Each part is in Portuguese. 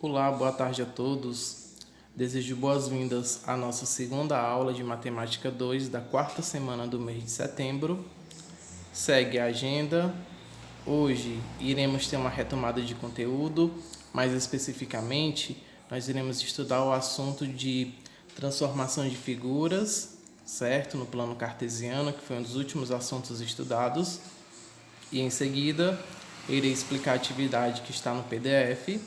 Olá, boa tarde a todos. Desejo boas-vindas à nossa segunda aula de Matemática 2 da quarta semana do mês de setembro. Segue a agenda. Hoje iremos ter uma retomada de conteúdo, mais especificamente, nós iremos estudar o assunto de transformação de figuras, certo? No plano cartesiano, que foi um dos últimos assuntos estudados. E em seguida, irei explicar a atividade que está no PDF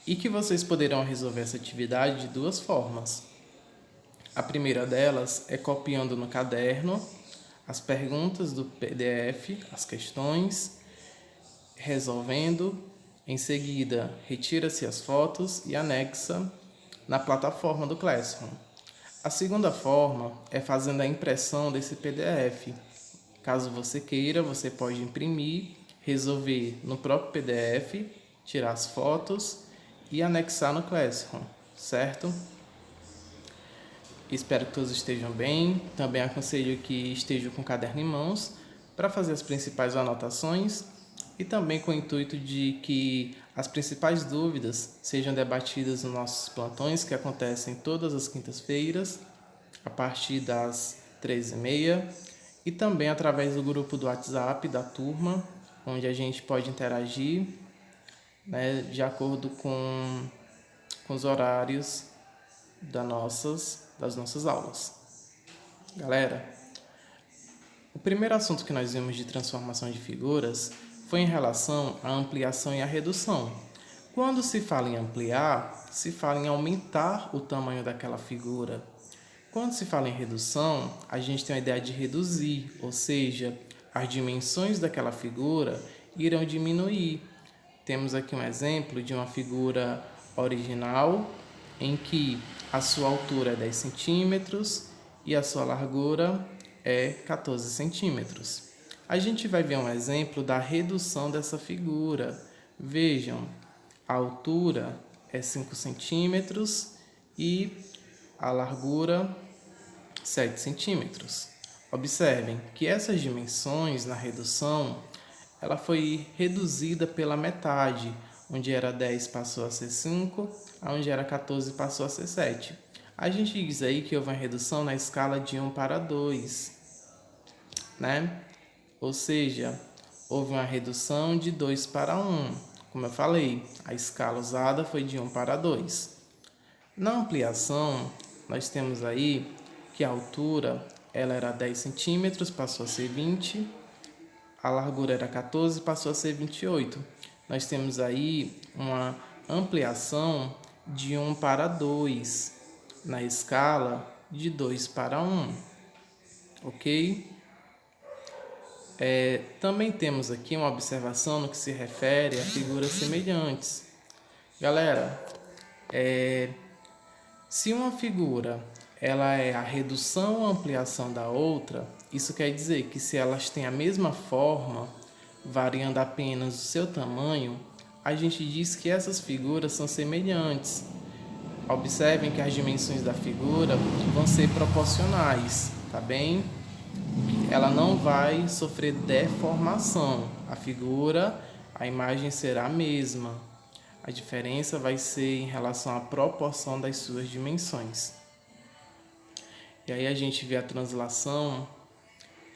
e que vocês poderão resolver essa atividade de duas formas. A primeira delas é copiando no caderno as perguntas do PDF, as questões, resolvendo. Em seguida, retira-se as fotos e anexa na plataforma do Classroom. A segunda forma é fazendo a impressão desse PDF. Caso você queira, você pode imprimir, resolver no próprio PDF, tirar as fotos e anexar no Classroom, certo? Espero que todos estejam bem. Também aconselho que estejam com o caderno em mãos para fazer as principais anotações e também com o intuito de que as principais dúvidas sejam debatidas nos nossos plantões que acontecem todas as quintas-feiras a partir das 13h30 e também através do grupo do WhatsApp da turma, onde a gente pode interagir, né, de acordo com os horários das nossas aulas. Galera, o primeiro assunto que nós vimos de transformação de figuras foi em relação à ampliação e à redução. Quando se fala em ampliar, se fala em aumentar o tamanho daquela figura. Quando se fala em redução, a gente tem a ideia de reduzir, ou seja, as dimensões daquela figura irão diminuir. Temos aqui um exemplo de uma figura original em que a sua altura é 10 centímetros e a sua largura é 14 centímetros. A gente vai ver um exemplo da redução dessa figura. Vejam, a altura é 5 centímetros e a largura 7 centímetros. Observem que essas dimensões na redução, ela foi reduzida pela metade, onde era 10 passou a ser 5, onde era 14 passou a ser 7. A gente diz aí que houve uma redução na escala de 1 para 2, né? Ou seja, houve uma redução de 2 para 1. Como eu falei, a escala usada foi de 1 para 2. Na ampliação, nós temos aí que a altura ela era 10 centímetros, passou a ser 20, a largura era 14, passou a ser 28. Nós temos aí uma ampliação de 1 para 2, na escala de 2 para 1, ok? Também temos aqui uma observação no que se refere a figuras semelhantes. Galera, se uma figura ela é a redução ou ampliação da outra, isso quer dizer que se elas têm a mesma forma, variando apenas o seu tamanho, a gente diz que essas figuras são semelhantes. Observem que as dimensões da figura vão ser proporcionais, tá bem? Ela não vai sofrer deformação. A figura, a imagem será a mesma. A diferença vai ser em relação à proporção das suas dimensões. E aí a gente vê a translação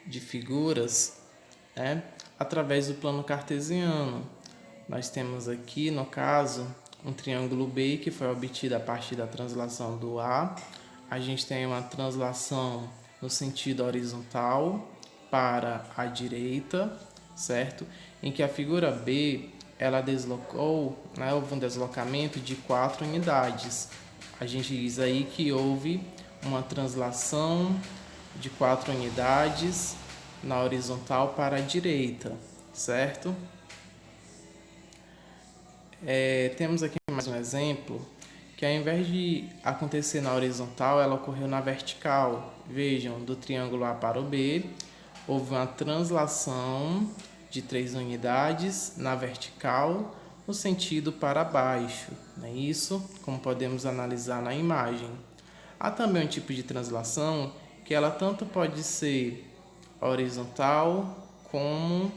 de figuras, né, através do plano cartesiano. Nós temos aqui, no caso, um triângulo B que foi obtido a partir da translação do A. A gente tem uma translação no sentido horizontal para a direita, certo? Em que a figura B, ela deslocou, né, houve um deslocamento de 4 unidades. A gente diz aí que houve uma translação de 4 unidades na horizontal para a direita, certo? Temos aqui mais um exemplo que ao invés de acontecer na horizontal, ela ocorreu na vertical. Vejam, do triângulo A para o B, houve uma translação de 3 unidades na vertical no sentido para baixo. Não é isso? Como podemos analisar na imagem. Há também um tipo de translação que ela tanto pode ser horizontal como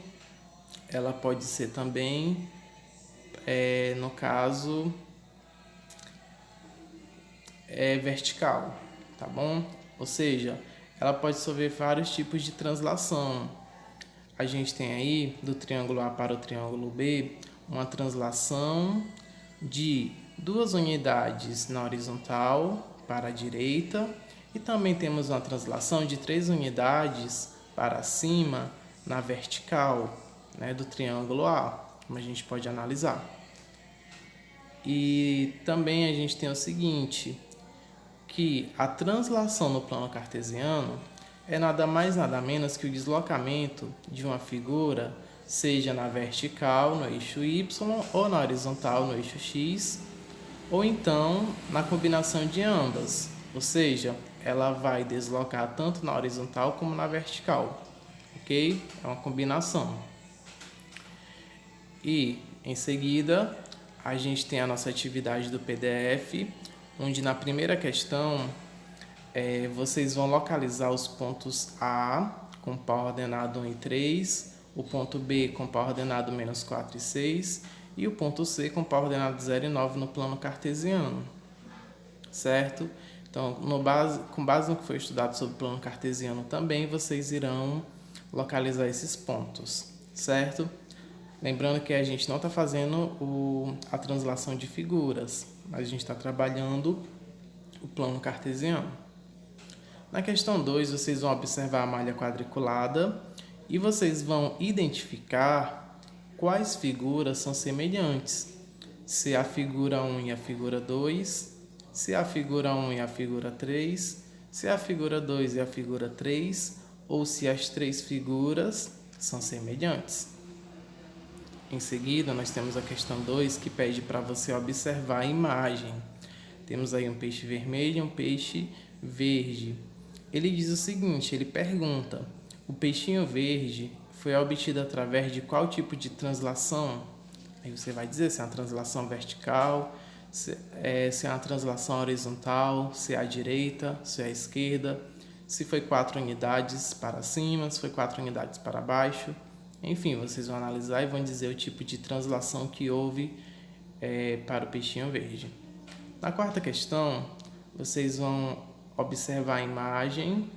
ela pode ser também, no caso, vertical, tá bom? Ou seja, ela pode sofrer vários tipos de translação. A gente tem aí, do triângulo A para o triângulo B, uma translação de 2 unidades na horizontal para a direita e também temos uma translação de 3 unidades para cima na vertical, né, do triângulo A, como a gente pode analisar. E também a gente tem o seguinte, que a translação no plano cartesiano é nada mais nada menos que o deslocamento de uma figura, seja na vertical, no eixo Y, ou na horizontal, no eixo X, ou então na combinação de ambas, ou seja, ela vai deslocar tanto na horizontal como na vertical, ok? É uma combinação. E em seguida a gente tem a nossa atividade do PDF, onde na primeira questão vocês vão localizar os pontos A com pau ordenado 1 e 3, o ponto B com pau ordenado -4 e 6 e o ponto C com pau ordenado 0 e 9 no plano cartesiano, certo? Então, com base no que foi estudado sobre o plano cartesiano também, vocês irão localizar esses pontos, certo? Lembrando que a gente não está fazendo a translação de figuras, mas a gente está trabalhando o plano cartesiano. Na questão 2, vocês vão observar a malha quadriculada e vocês vão identificar quais figuras são semelhantes. Se a figura 1 e a figura 2, se a figura 1 e a figura 3, se a figura 2 e a figura 3, ou se as 3 figuras são semelhantes. Em seguida, nós temos a questão 2, que pede para você observar a imagem. Temos aí um peixe vermelho e um peixe verde. Ele diz o seguinte, ele pergunta, o peixinho verde foi obtido através de qual tipo de translação? Aí você vai dizer se é uma translação vertical, se é uma translação horizontal, se é à direita, se é à esquerda, se foi 4 unidades para cima, se foi 4 unidades para baixo. Enfim, vocês vão analisar e vão dizer o tipo de translação que houve para o peixinho verde. Na quarta questão, vocês vão observar a imagem.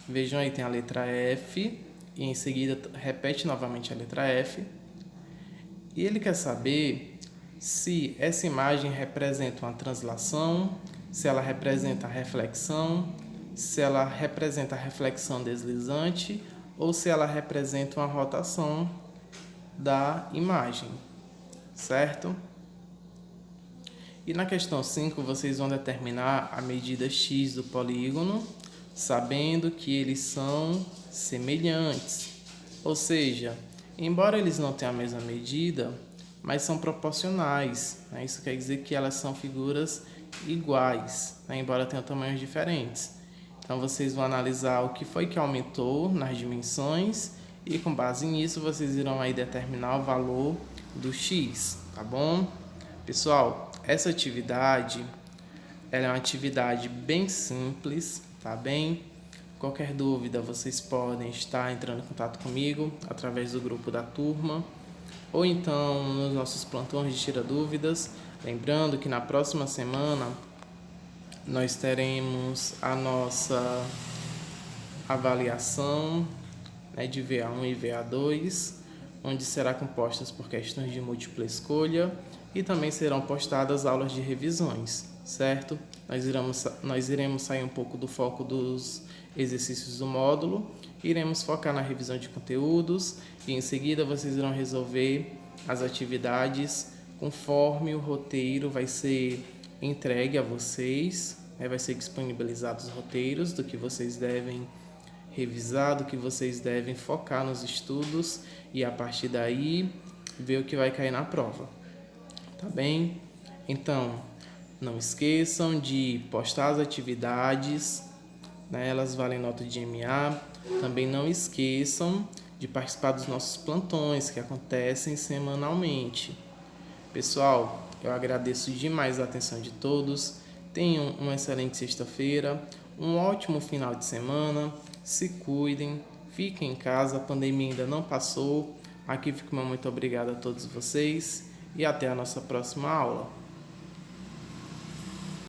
Vejam aí, tem a letra F e em seguida repete novamente a letra F. E ele quer saber se essa imagem representa uma translação, se ela representa a reflexão, se ela representa a reflexão deslizante ou se ela representa uma rotação da imagem, certo? E na questão 5, vocês vão determinar a medida x do polígono, sabendo que eles são semelhantes. Ou seja, embora eles não tenham a mesma medida, mas são proporcionais, né? Isso quer dizer que elas são figuras iguais, né? Embora tenham tamanhos diferentes. Então, vocês vão analisar o que foi que aumentou nas dimensões e, com base nisso, vocês irão aí determinar o valor do x, tá bom? Pessoal, essa atividade ela é uma atividade bem simples, tá bem? Qualquer dúvida, vocês podem estar entrando em contato comigo através do grupo da turma ou então nos nossos plantões de tira dúvidas. Lembrando que na próxima semana nós teremos a nossa avaliação, né, de VA1 e VA2, onde será compostas por questões de múltipla escolha e também serão postadas aulas de revisões, certo? Nós iremos sair um pouco do foco dos exercícios do módulo, iremos focar na revisão de conteúdos e em seguida vocês irão resolver as atividades conforme o roteiro vai ser entregue a vocês, né? Vai ser disponibilizados os roteiros do que vocês devem revisar, do que vocês devem focar nos estudos e a partir daí ver o que vai cair na prova, tá bem? Então, não esqueçam de postar as atividades, né? Elas valem nota de MA. Também não esqueçam de participar dos nossos plantões que acontecem semanalmente. Pessoal, eu agradeço demais a atenção de todos. Tenham uma excelente sexta-feira, um ótimo final de semana. Se cuidem, fiquem em casa, a pandemia ainda não passou. Aqui fico meu muito obrigado a todos vocês e até a nossa próxima aula.